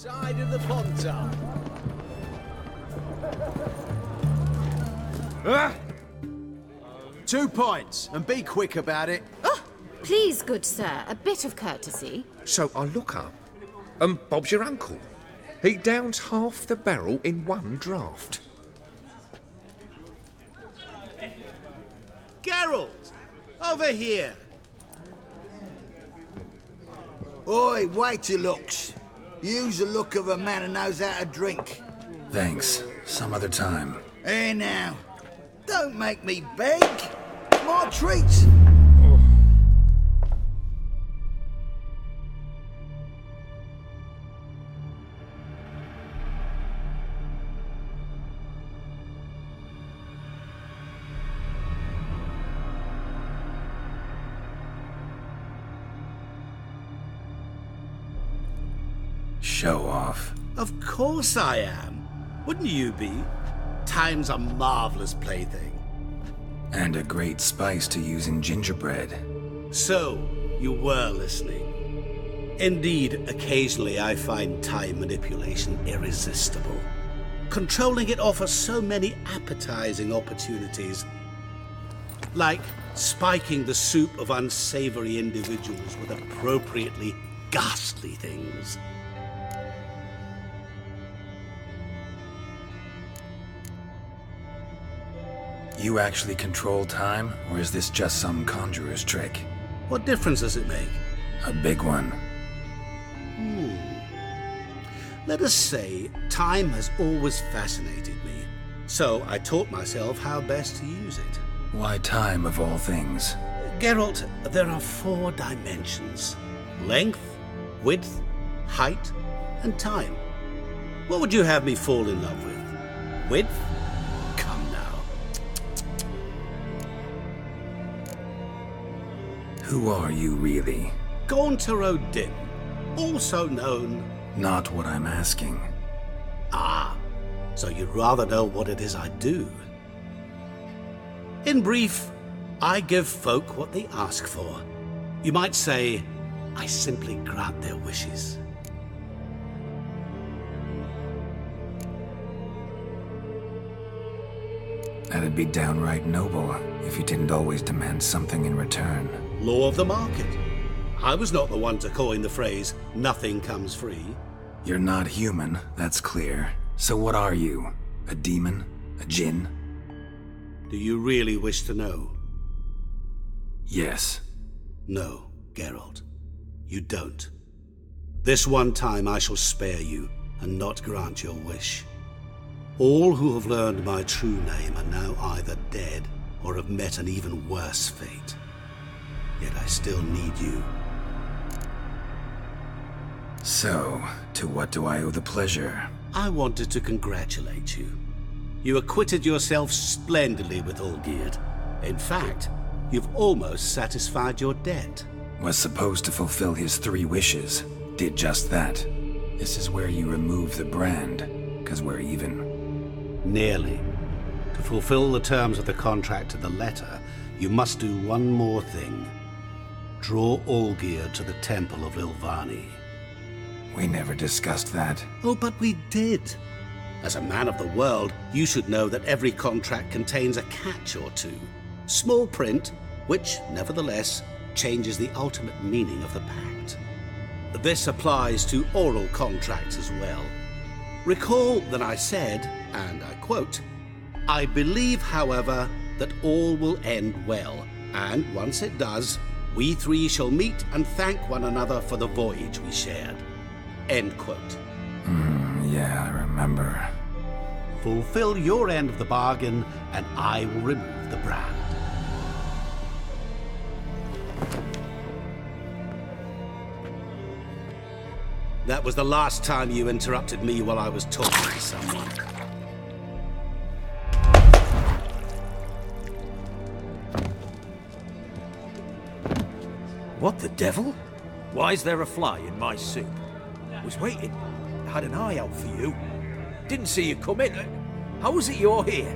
Side of the ponton. 2 pints, and be quick about it. Oh, please, good sir, a bit of courtesy. So I look up, and Bob's your uncle. He downs half the barrel in one draught. Geralt, over here. Oi, wait your looks. Use the look of a man who knows how to drink. Thanks. Some other time. Here now. Don't make me beg. My treat. Show off. Of course I am. Wouldn't you be? Time's a marvelous plaything. And a great spice to use in gingerbread. So, you were listening. Indeed, occasionally I find time manipulation irresistible. Controlling it offers so many appetizing opportunities. Like spiking the soup of unsavory individuals with appropriately ghastly things. You actually control time, or is this just some conjurer's trick? What difference does it make? A big one. Let us say time has always fascinated me, so I taught myself how best to use it. Why time of all things? Geralt, there are 4 dimensions. Length, width, height, and time. What would you have me fall in love with? Width? Come now. Who are you really? Gaunter O'Din, also known... Not what I'm asking. Ah, so you'd rather know what it is I do. In brief, I give folk what they ask for. You might say, I simply grant their wishes. That'd be downright noble if you didn't always demand something in return. Law of the market. I was not the one to coin the phrase, nothing comes free. You're not human, that's clear. So what are you? A demon? A djinn? Do you really wish to know? Yes. No, Geralt. You don't. This one time I shall spare you and not grant your wish. All who have learned my true name are now either dead or have met an even worse fate. Yet I still need you. So, to what do I owe the pleasure? I wanted to congratulate you. You acquitted yourself splendidly with Olgierd. In fact, you've almost satisfied your debt. Was supposed to fulfill his 3 wishes. Did just that. This is where you remove the brand, 'cause we're even. Nearly. To fulfill the terms of the contract to the letter, you must do one more thing. Draw Olgierd to the Temple of Ilvani. We never discussed that. Oh, but we did. As a man of the world, you should know that every contract contains a catch or two. Small print, which, nevertheless, changes the ultimate meaning of the pact. This applies to oral contracts as well. Recall that I said, and I quote, I believe, however, that all will end well, and once it does, we 3 shall meet and thank one another for the voyage we shared. End quote. Yeah, I remember. Fulfill your end of the bargain, and I will remove the brand. That was the last time you interrupted me while I was talking to someone. What the devil? Why is there a fly in my soup? Was waiting. Had an eye out for you. Didn't see you come in. How is it you're here?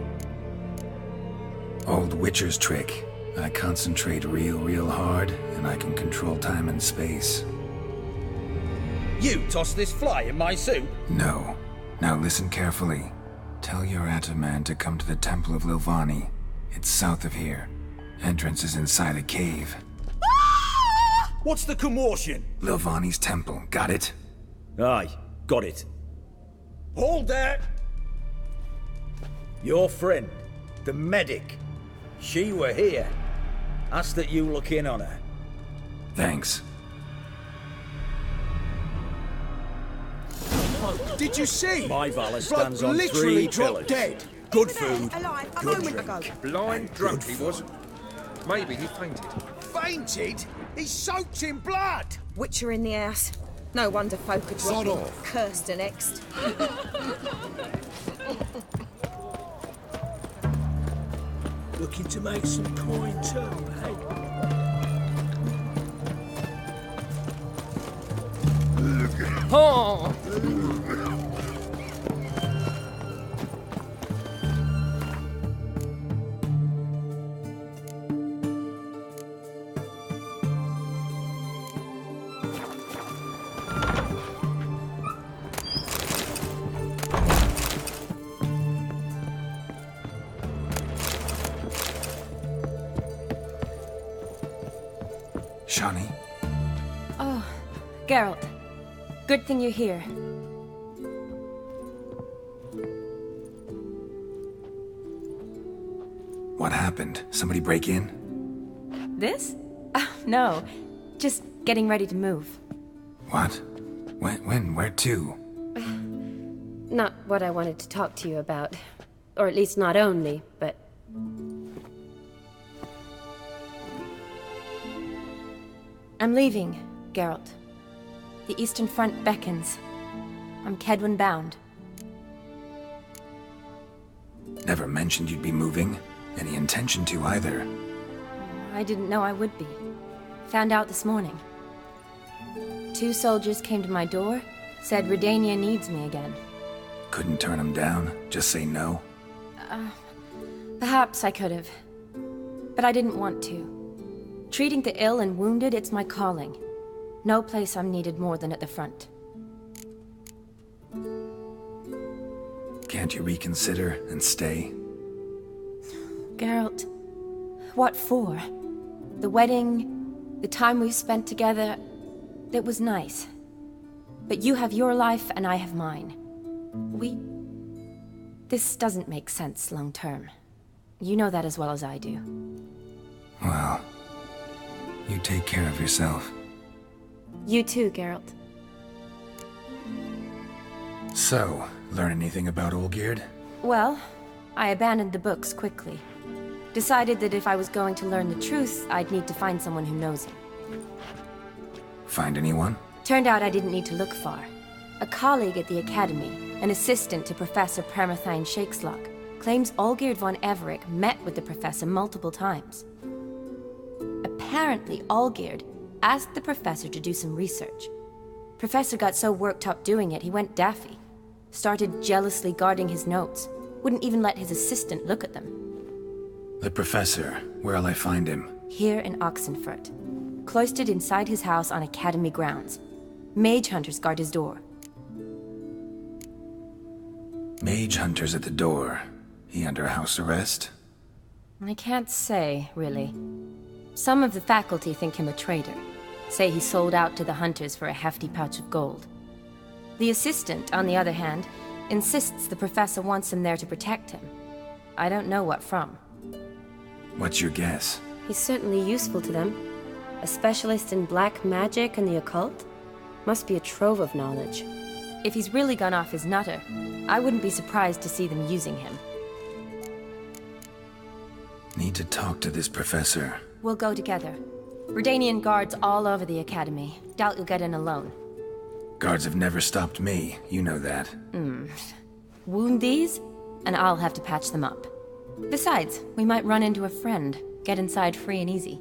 Old Witcher's trick. I concentrate real hard, and I can control time and space. You tossed this fly in my soup? No. Now listen carefully. Tell your Ataman to come to the Temple of Lilvani. It's south of here. Entrance is inside a cave. What's the commotion? Lilvani's temple, got it? Aye, got it. Hold there! Your friend, the medic, she were here. Ask that you look in on her. Thanks. Did you see? My valet Rob stands on literally 3 dropped pillars. dead. Good food, Alive a good moment drink. ago. Blind drunk he was. Maybe he fainted. Fainted? He's soaked in blood. Witcher in the house. No wonder folk are Sod dropping. off. Cursed and next. Looking to make some coin too, eh? Shani? Oh, Geralt. Good thing you're here. What happened? Somebody break in? This? No. Just getting ready to move. What? When? Where to? Not what I wanted to talk to you about. Or at least not only, but... I'm leaving, Geralt. The Eastern Front beckons. I'm Kedwin bound. Never mentioned you'd be moving. Any intention to either. I didn't know I would be. Found out this morning. 2 soldiers came to my door, said Redania needs me again. Couldn't turn him down? Just say no? Perhaps I could have. But I didn't want to. Treating the ill and wounded, it's my calling. No place I'm needed more than at the front. Can't you reconsider and stay? Geralt, what for? The wedding, the time we've spent together, it was nice. But you have your life and I have mine. This doesn't make sense long term. You know that as well as I do. Well, you take care of yourself. You too, Geralt. So, learn anything about Olgierd? Well, I abandoned the books quickly. Decided that if I was going to learn the truth, I'd need to find someone who knows him. Find anyone? Turned out I didn't need to look far. A colleague at the Academy, an assistant to Professor Permathine Shakeslock, claims Olgierd von Everick met with the professor multiple times. Apparently, Olgierd asked the professor to do some research. Professor got so worked up doing it, he went daffy. Started jealously guarding his notes. Wouldn't even let his assistant look at them. The professor. Where'll I find him? Here in Oxenfurt. Cloistered inside his house on Academy grounds. Mage hunters guard his door. Mage hunters at the door. He under house arrest? I can't say, really. Some of the faculty think him a traitor. Say he sold out to the hunters for a hefty pouch of gold. The assistant, on the other hand, insists the professor wants him there to protect him. I don't know what from. What's your guess? He's certainly useful to them. A specialist in black magic and the occult? Must be a trove of knowledge. If he's really gone off his nutter, I wouldn't be surprised to see them using him. Need to talk to this professor. We'll go together. Redanian guards all over the Academy. Doubt you'll get in alone. Guards have never stopped me, you know that. Wound these, and I'll have to patch them up. Besides, we might run into a friend. Get inside free and easy.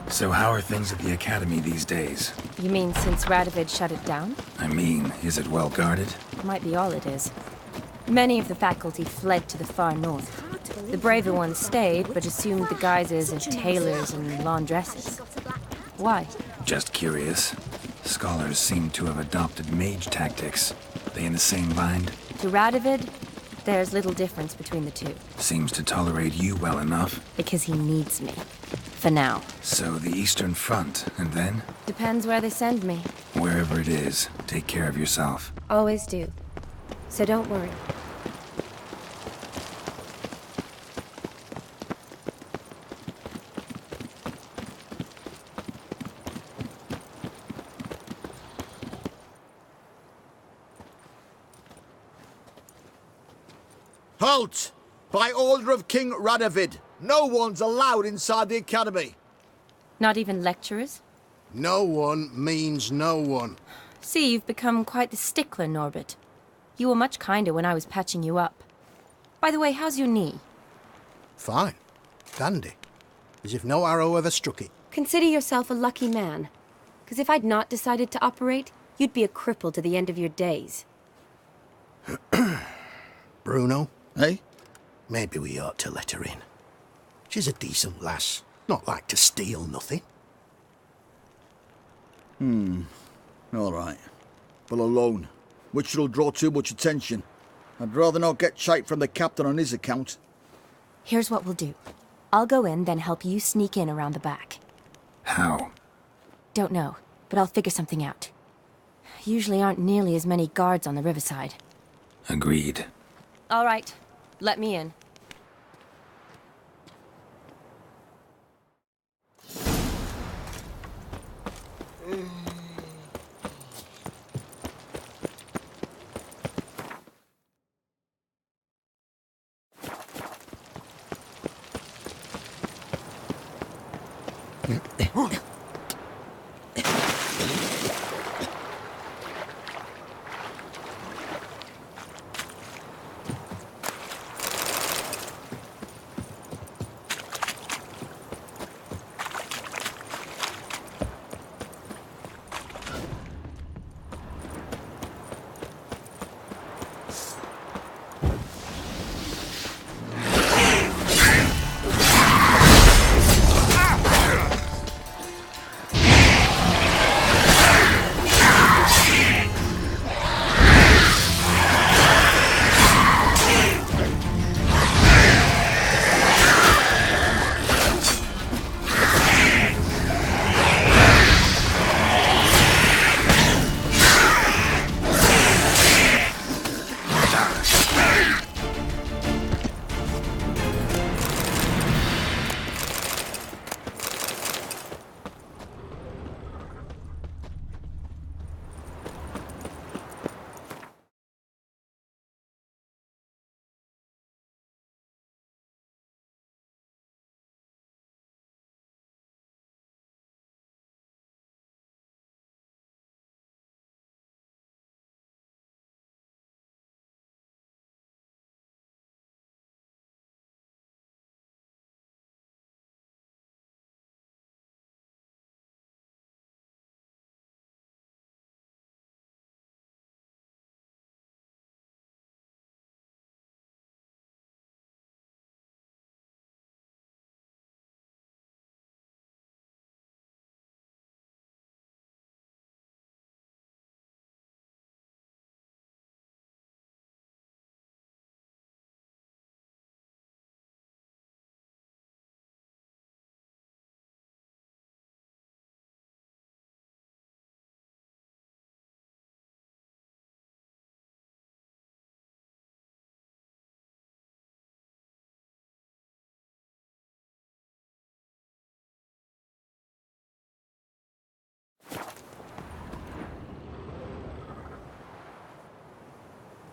So how are things at the Academy these days? You mean since Radovid shut it down? I mean, is it well guarded? Might be all it is. Many of the faculty fled to the far north. The braver ones stayed, but assumed the guises as tailors and laundresses. Why? Just curious. Scholars seem to have adopted mage tactics. They in the same line? To Radovid, there's little difference between the two. Seems to tolerate you well enough. Because he needs me. For now. So the Eastern Front, and then? Depends where they send me. Wherever it is, take care of yourself. Always do. So don't worry. Halt! By order of King Radovid, no one's allowed inside the academy. Not even lecturers? No one means no one. See, you've become quite the stickler, Norbert. You were much kinder when I was patching you up. By the way, how's your knee? Fine. Dandy. As if no arrow ever struck it. Consider yourself a lucky man. Because if I'd not decided to operate, you'd be a cripple to the end of your days. Bruno? Eh? Maybe we ought to let her in. She's a decent lass. Not like to steal nothing. All right. But alone, which will draw too much attention. I'd rather not get shite from the captain on his account. Here's what we'll do. I'll go in, then help you sneak in around the back. How? Don't know, but I'll figure something out. Usually aren't nearly as many guards on the riverside. Agreed. All right, let me in.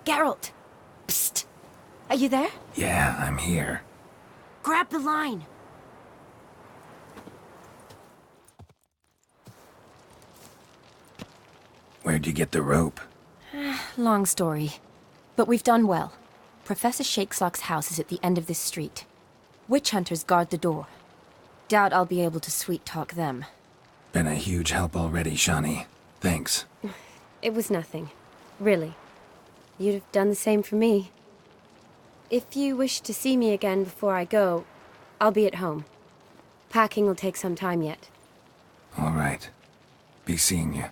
Geralt! Psst! Are you there? Yeah, I'm here. Grab the line! Where'd you get the rope? Long story. But we've done well. Professor Shakeslock's house is at the end of this street. Witch hunters guard the door. Doubt I'll be able to sweet-talk them. Been a huge help already, Shani. Thanks. It was nothing. Really. You'd have done the same for me. If you wish to see me again before I go, I'll be at home. Packing will take some time yet. All right. Be seeing you.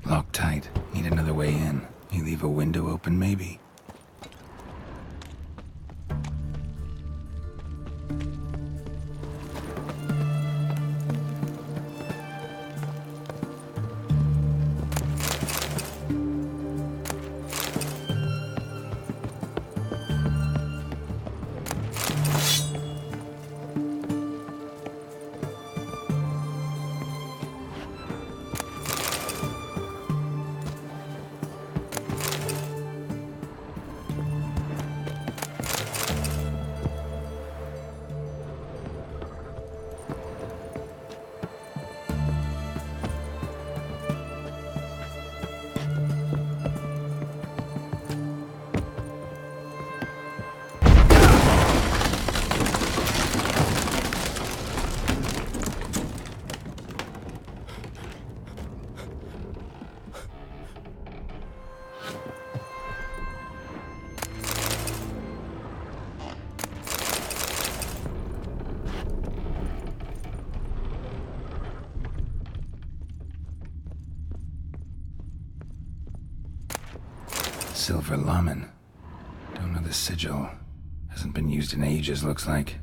Locked tight. Need another way in. You leave a window open, maybe? Silver Laman. Don't know the sigil. Hasn't been used in ages, looks like.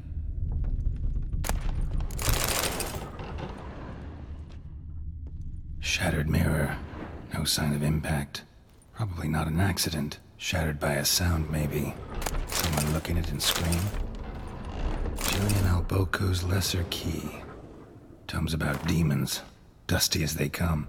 Shattered mirror. No sign of impact. Probably not an accident. Shattered by a sound, maybe. Someone looking at it and scream. Jillian Alboco's Lesser Key. Tomes about demons. Dusty as they come.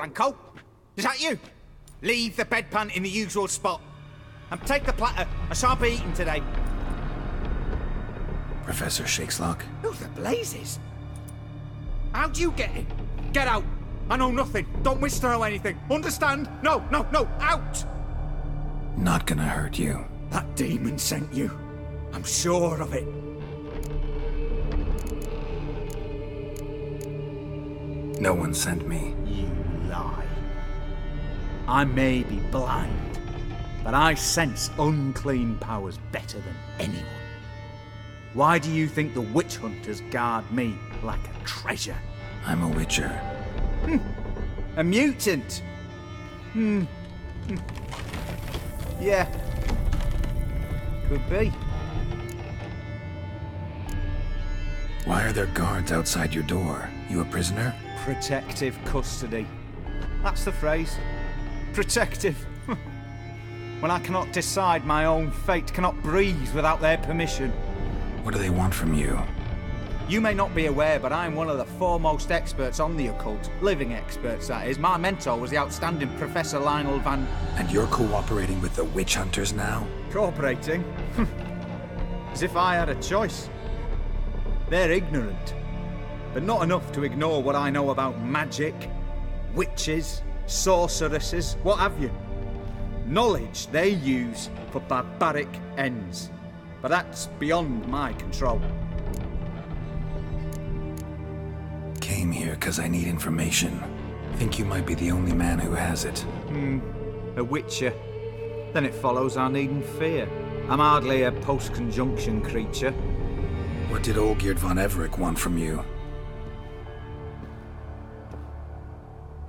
Franco? Is that you? Leave the bedpan in the usual spot. And take the platter. I shan't be eating today. Professor Shakeslock? Who the blazes? How'd you get in? Get out! I know nothing. Don't wish to know anything. Understand? No, no, no! Out! Not gonna hurt you. That demon sent you. I'm sure of it. No one sent me. You lie. I may be blind, but I sense unclean powers better than anyone. Why do you think the witch hunters guard me like a treasure? I'm a witcher. A mutant? Yeah. Could be. Why are there guards outside your door? You a prisoner? Protective custody. That's the phrase. Protective. When I cannot decide my own fate, cannot breathe without their permission. What do they want from you? You may not be aware, but I'm one of the foremost experts on the occult. Living experts, that is. My mentor was the outstanding Professor Lionel Van... And you're cooperating with the witch hunters now? Cooperating? As if I had a choice. They're ignorant, but not enough to ignore what I know about magic, witches, sorceresses, what have you. Knowledge they use for barbaric ends. But that's beyond my control. Came here because I need information. Think you might be the only man who has it. A witcher. Then it follows I needn't fear. I'm hardly a post-conjunction creature. What did Olgierd von Everec want from you?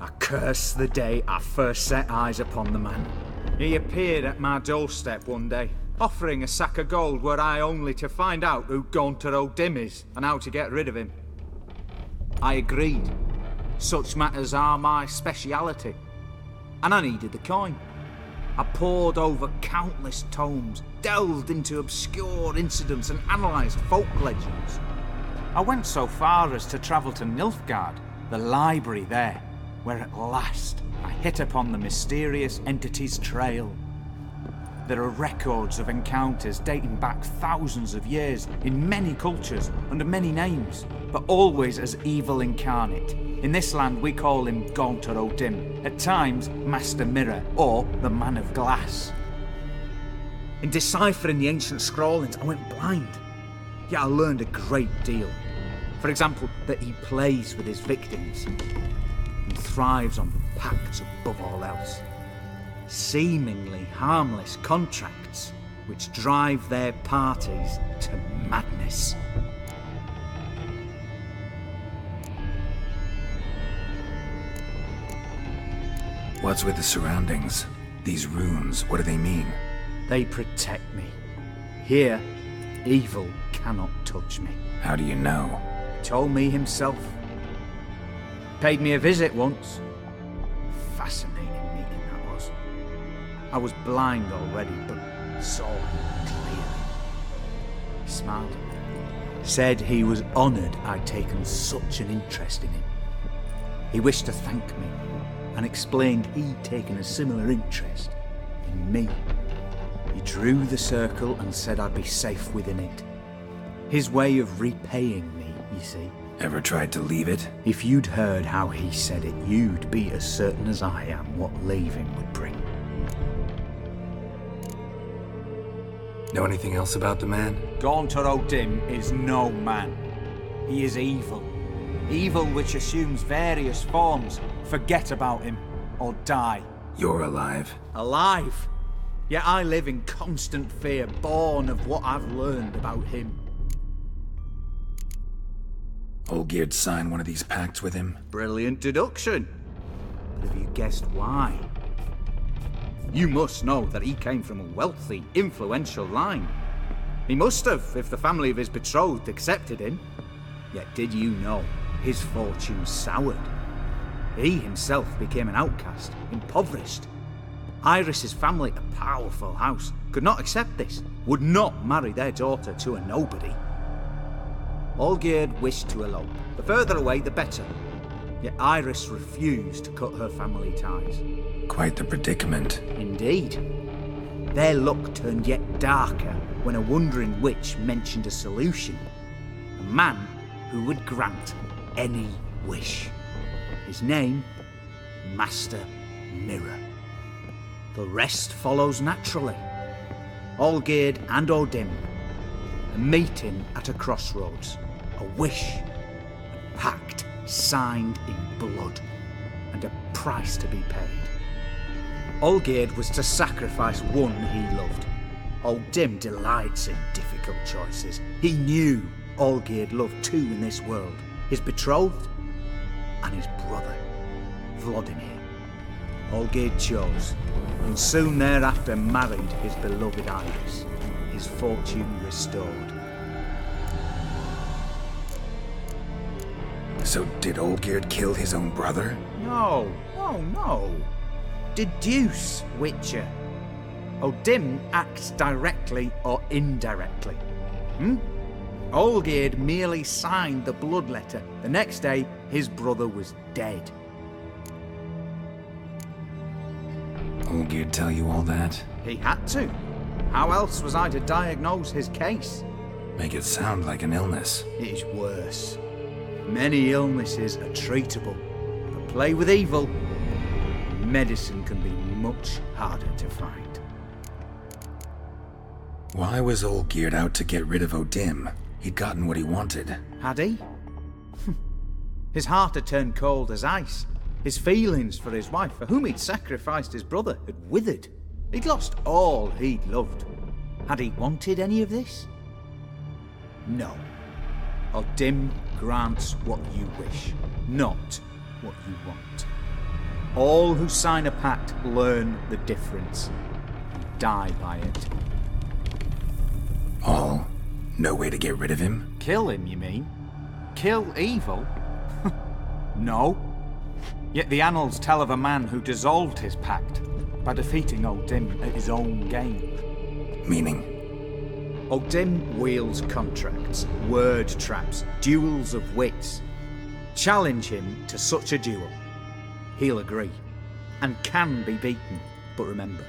I curse the day I first set eyes upon the man. He appeared at my doorstep one day, offering a sack of gold were I only to find out who Gaunter O'Dim is and how to get rid of him. I agreed. Such matters are my speciality. And I needed the coin. I pored over countless tomes, delved into obscure incidents and analysed folk legends. I went so far as to travel to Nilfgaard, the library there, where at last I hit upon the mysterious entity's trail. There are records of encounters dating back thousands of years in many cultures under many names, but always as evil incarnate. In this land we call him Gaunter O'Dim, at times Master Mirror or the Man of Glass. In deciphering the ancient scrawlings I went blind, yet I learned a great deal. For example, that he plays with his victims and thrives on pacts above all else. Seemingly harmless contracts which drive their parties to madness. What's with the surroundings? These runes, what do they mean? They protect me. Here, evil cannot touch me. How do you know? He told me himself. Paid me a visit once. Fascinating meeting that was. I was blind already, but saw him clearly. He smiled at me. Said he was honoured I'd taken such an interest in him. He wished to thank me and explained he'd taken a similar interest in me. He drew the circle and said I'd be safe within it. His way of repaying me, you see. Ever tried to leave it? If you'd heard how he said it, you'd be as certain as I am what leaving would bring. Know anything else about the man? Gaunter O'Dim is no man. He is evil. Evil which assumes various forms. Forget about him, or die. You're alive. Alive? Yet I live in constant fear, born of what I've learned about him. Olgierd signed one of these pacts with him? Brilliant deduction. But have you guessed why? You must know that he came from a wealthy, influential line. He must have, if the family of his betrothed accepted him. Yet did you know his fortune soured? He himself became an outcast, impoverished. Iris's family, a powerful house, could not accept this, would not marry their daughter to a nobody. Olgierd wished to elope. The further away, the better. Yet Iris refused to cut her family ties. Quite the predicament. Indeed. Their luck turned yet darker when a wandering witch mentioned a solution. A man who would grant any wish. His name, Master Mirror. The rest follows naturally. Olgierd and Odin, a meeting at a crossroads, a wish, a pact signed in blood, and a price to be paid. Olgierd was to sacrifice one he loved. Odin delights in difficult choices. He knew Olgierd loved two in this world, his betrothed and his brother, Vladimir. Olgierd chose, and soon thereafter married his beloved Iris, his fortune restored. So did Olgierd kill his own brother? No. Deduce, Witcher. Odin acts directly or indirectly. Olgierd merely signed the blood letter. The next day, his brother was dead. Olgierd tell you all that? He had to. How else was I to diagnose his case? Make it sound like an illness. It is worse. Many illnesses are treatable, but play with evil, medicine can be much harder to find. Why was Olgierd out to get rid of Odin? He'd gotten what he wanted. Had he? His heart had turned cold as ice. His feelings for his wife, for whom he'd sacrificed his brother, had withered. He'd lost all he'd loved. Had he wanted any of this? No. Odin grants what you wish, not what you want. All who sign a pact learn the difference and die by it. All? No way to get rid of him? Kill him, you mean? Kill evil? No. Yet the annals tell of a man who dissolved his pact by defeating Odin at his own game. Meaning? Odin wields contracts, word traps, duels of wits. Challenge him to such a duel. He'll agree, and can be beaten. But remember,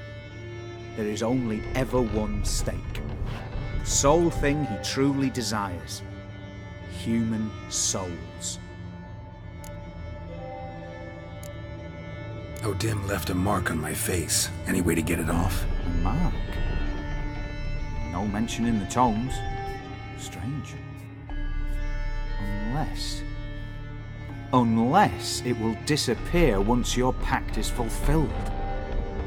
there is only ever one stake. The sole thing he truly desires. Human souls. Odin left a mark on my face. Any way to get it off? A mark? No mention in the tomes. Strange. Unless it will disappear once your pact is fulfilled.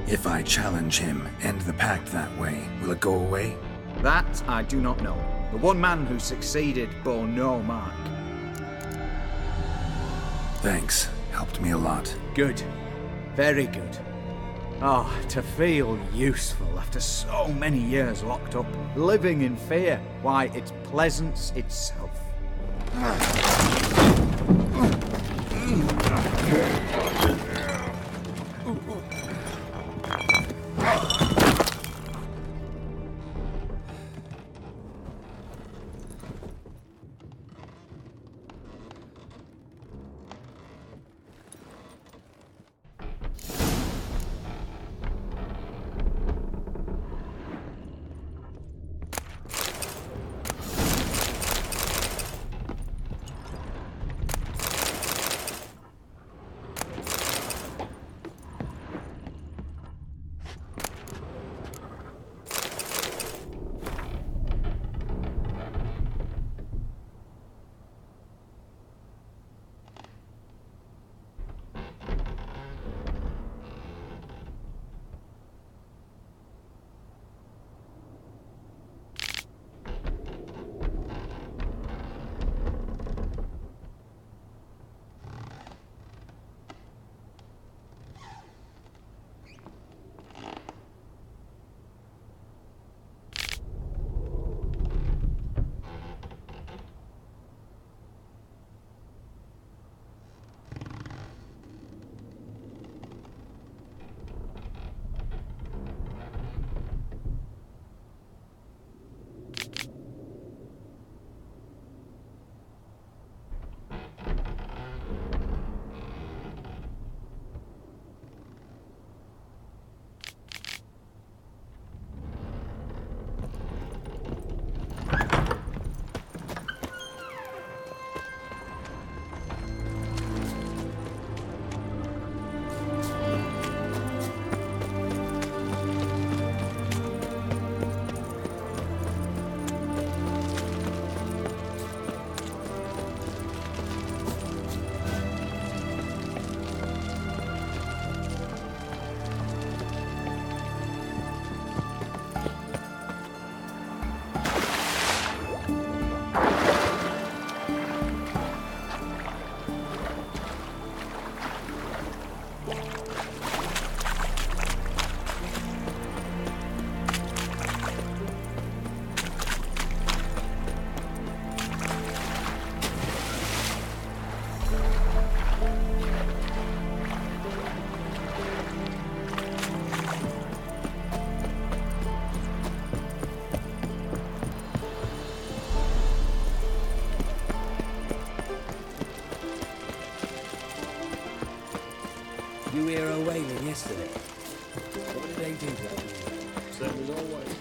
If I challenge him, end the pact that way, will it go away? That I do not know. The one man who succeeded bore no mark. Thanks. Helped me a lot. Good. Very good. Oh, to feel useful after so many years locked up, living in fear. Why, it's pleasance itself. hear her wailing yesterday? What did they do that? Same as always.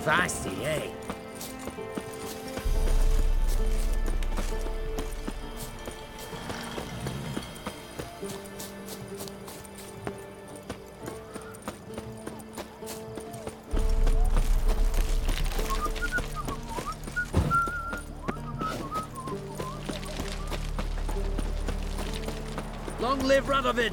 Feisty, eh? Long live Radovid!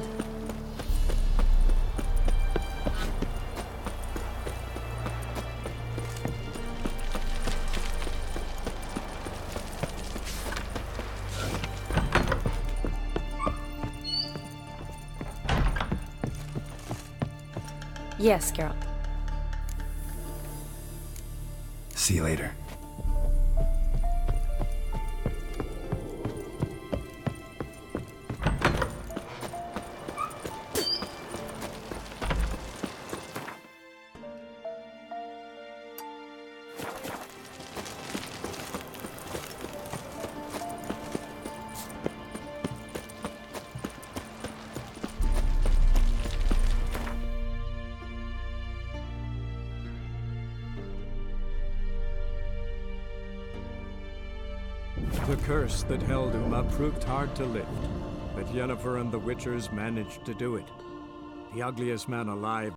Yes, Geralt. See you later. The curse that held Uma proved hard to lift, but Yennefer and the Witchers managed to do it. The ugliest man alive.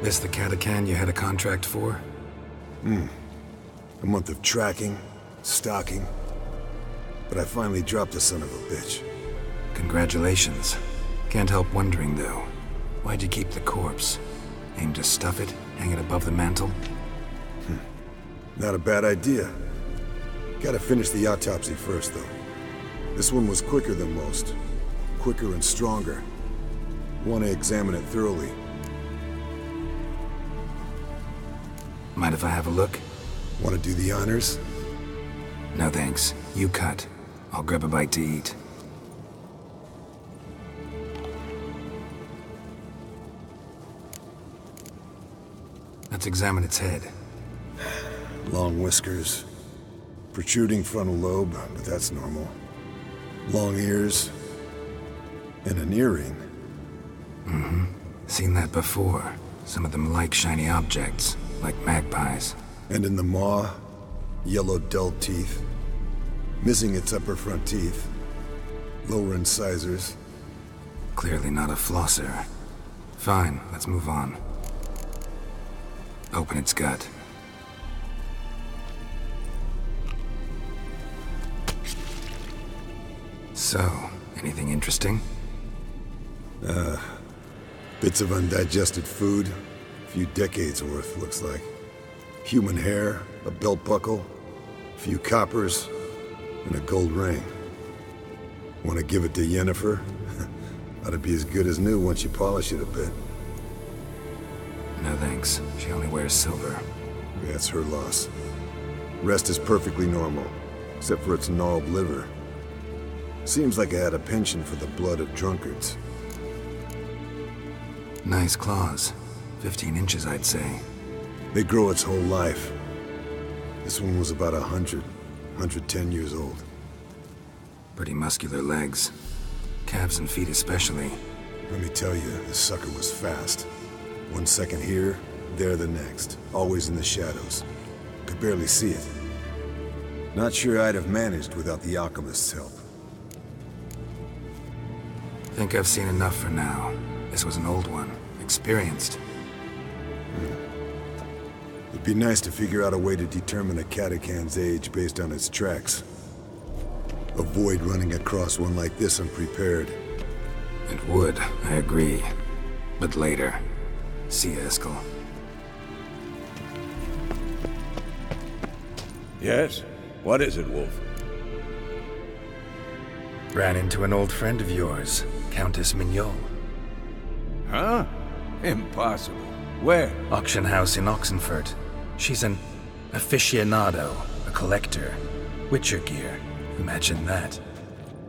This the Catacan you had a contract for? A month of tracking, stalking. But I finally dropped the son of a bitch. Congratulations. Can't help wondering, though. Why'd you keep the corpse? Aim to stuff it? Hang it above the mantle? Not a bad idea. Gotta finish the autopsy first, though. This one was quicker than most. Quicker and stronger. Want to examine it thoroughly. Mind if I have a look? Want to do the honors? No thanks. You cut. I'll grab a bite to eat. Let's examine its head. Long whiskers. Protruding frontal lobe, but that's normal. Long ears. And an earring. Mm-hmm. Seen that before. Some of them like shiny objects, like magpies. And in the maw, yellow dull teeth. Missing its upper front teeth. Lower incisors. Clearly not a flosser. Fine, let's move on. Open its gut. So, anything interesting? Bits of undigested food. A few decades worth, looks like. Human hair, a belt buckle, a few coppers, and a gold ring. Want to give it to Yennefer? Ought to be as good as new once you polish it a bit. No thanks. She only wears silver. That's her loss. Rest is perfectly normal, except for its gnarled liver. Seems like I had a penchant for the blood of drunkards. Nice claws. 15 inches, I'd say. They grow its whole life. This one was about 110 years old. Pretty muscular legs. Calves and feet especially. Let me tell you, this sucker was fast. 1 second here, there the next, always in the shadows. Could barely see it. Not sure I'd have managed without the alchemist's help. Think I've seen enough for now. This was an old one. Experienced. It'd be nice to figure out a way to determine a catacan's age based on its tracks. Avoid running across one like this unprepared. It would, I agree. But later. See you, Eskel. Yes? What is it, Wolf? Ran into an old friend of yours, Countess Mignol. Huh? Impossible. Where? Auction house in Oxenfurt. She's an aficionado, a collector. Witcher gear. Imagine that.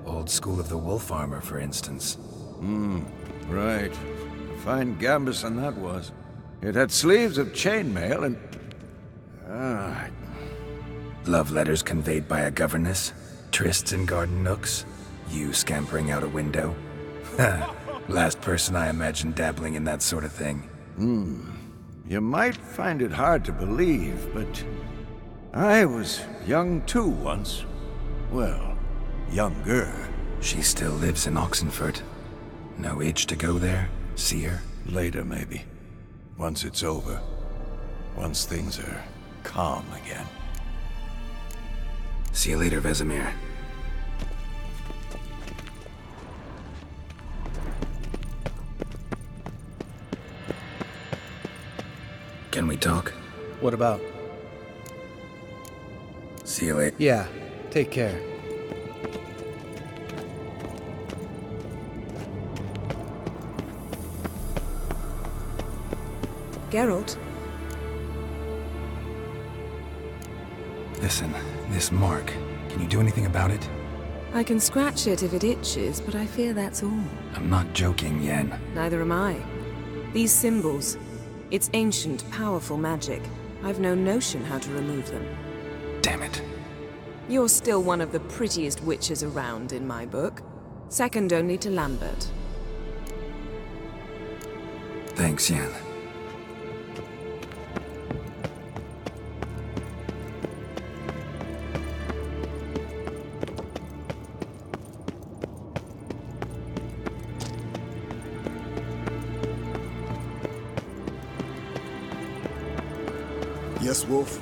Old school of the wolf armor, for instance. Right. A fine gambeson that was. It had sleeves of chainmail and... Love letters conveyed by a governess? Trysts in garden nooks? You scampering out a window? Last person I imagined dabbling in that sort of thing. You might find it hard to believe, but... I was young too once. Well, younger. She still lives in Oxenfurt. No age to go there? See her? Later, maybe. Once it's over. Once things are calm again. See you later, Vesemir. Can we talk? What about? See you later. Yeah, take care. Geralt? Listen, this mark, can you do anything about it? I can scratch it if it itches, but I fear that's all. I'm not joking, Yen. Neither am I. These symbols, it's ancient, powerful magic. I've no notion how to remove them. Damn it. You're still one of the prettiest witches around in my book. Second only to Lambert. Thanks, Yen. Yes, Wolf?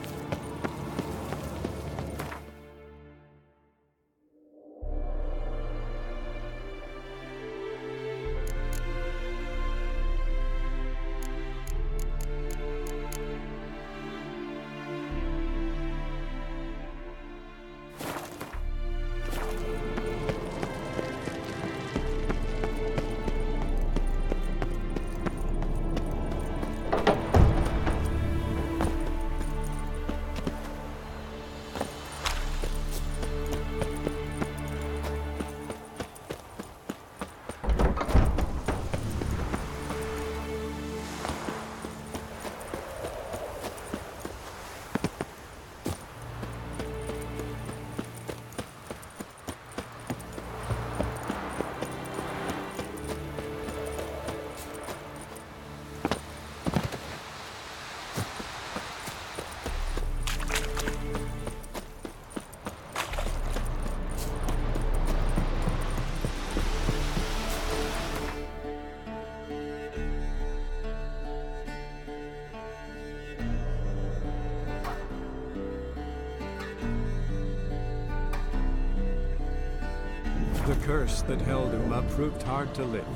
The curse that held Uma proved hard to lift,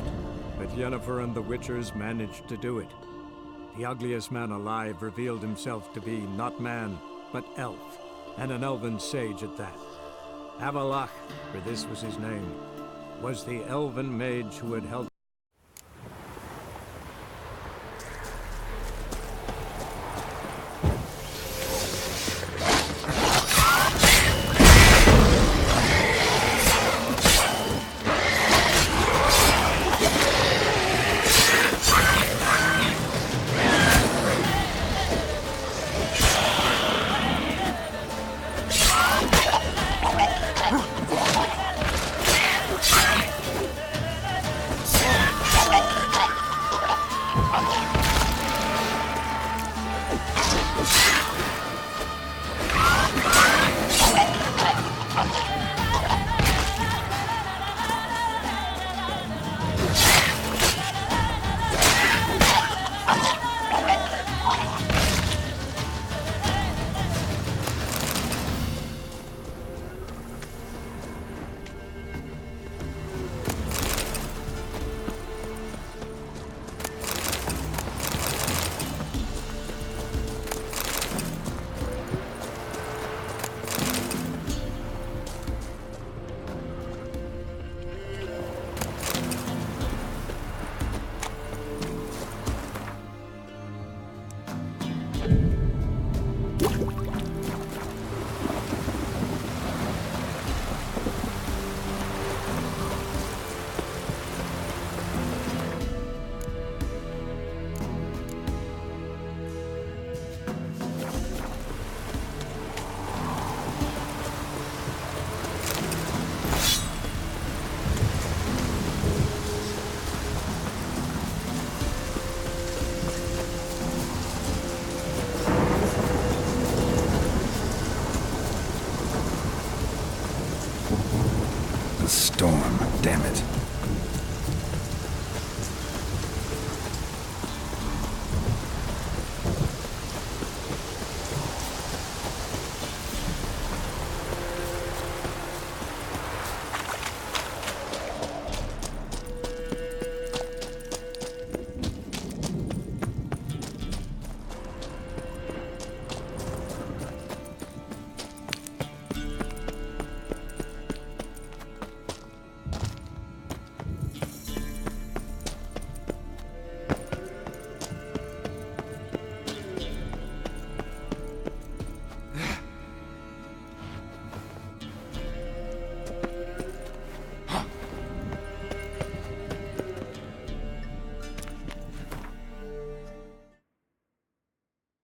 but Yennefer and the Witchers managed to do it. The ugliest man alive revealed himself to be not man, but elf, and an elven sage at that. Avalach, for this was his name, was the elven mage who had held The storm, damn it.